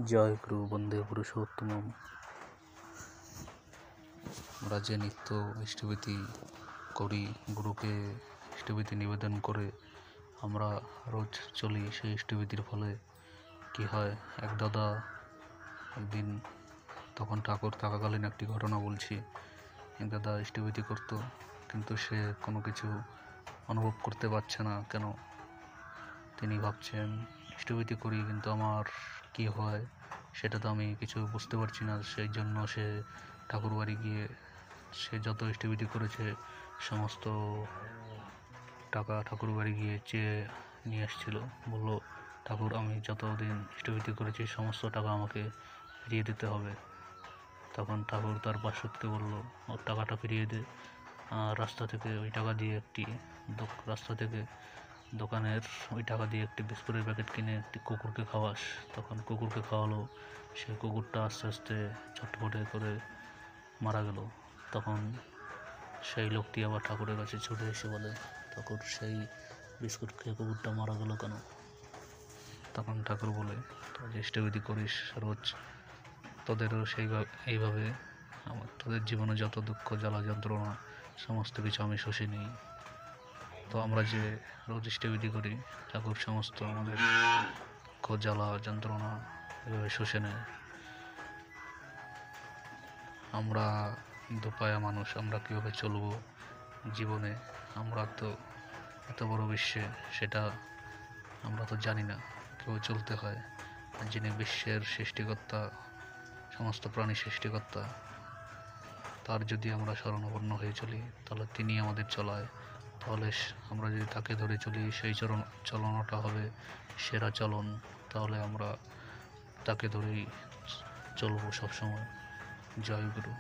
জয় গুরু বন্দে পুরুষোত্তম। আমরা যে নিত্য ইষ্টভীতি করি, গুরুকে ইষ্টভীতি নিবেদন করে আমরা রোজ চলি, সেই ইষ্টভীতির ফলে কি হয়, এক দাদা একদিন, তখন ঠাকুর থাকাকালীন একটি ঘটনা বলছি। এক দাদা ইষ্টভীতি করতো, কিন্তু সে কোনো কিছু অনুভব করতে পারছে না। কেন? তিনি ভাবছেন ইষ্টভীতি করি, কিন্তু আমার কি হয় সেটা তো আমি কিছু বুঝতে পারছি না। সেই জন্য সে ঠাকুর বাড়ি গিয়ে সে যত ইষ্টভীতি করেছে সমস্ত টাকা ঠাকুর বাড়ি গিয়ে চেয়ে নিয়ে এসেছিল। বলল, ঠাকুর, আমি যতদিন ইষ্টভীতি করেছি সমস্ত টাকা আমাকে ফিরিয়ে দিতে হবে। তখন ঠাকুর তার পার্শ্বদকে বলল, ওর টাকাটা ফিরিয়ে দে, রাস্তা থেকে ওই টাকা দিয়ে দোকানের ওই টাকা দিয়ে একটি বিস্কুটের প্যাকেট কিনে একটি কুকুরকে খাওয়াস। তখন কুকুরকে খাওয়ালো, সেই কুকুরটা আস্তে আস্তে ছটফটে করে মারা গেল। তখন সেই লোকটি আবার ঠাকুরের কাছে ছুটে এসে বলে, ঠাকুর, সেই বিস্কুট খেয়ে কুকুরটা মারা গেল কেন? তখন ঠাকুর বলে, তোরা যে ইষ্টভীতি করিস রোজ, তোদেরও এইভাবে তোদের জীবনে যত দুঃখ জ্বালা যন্ত্রণা সমস্ত কিছু আমি শুষে নিই। তো আমরা যে রোজ ইষ্টভীতি করি, ঠাকুর সমস্ত আমাদের দুঃখ জ্বালা যন্ত্রণা এভাবে শুষে নেয়। আমরা দুপায়া মানুষ, আমরা কীভাবে চলবো জীবনে? আমরা তো এত বড় বিশ্বে, সেটা আমরা তো জানি না কীভাবে চলতে হয়। যিনি বিশ্বের সৃষ্টিকর্তা, সমস্ত প্রাণী সৃষ্টিকর্তা, তার যদি আমরা শরণাপন্ন হয়ে চলি, তাহলে তিনি আমাদের চলায়। তাহলে আমরা যদি তাকে ধরে চলি, সেই চলনটা হবে সেরা চলন। তাহলে আমরা তাকে ধরেই চলবো সবসময়। জয় গুরু।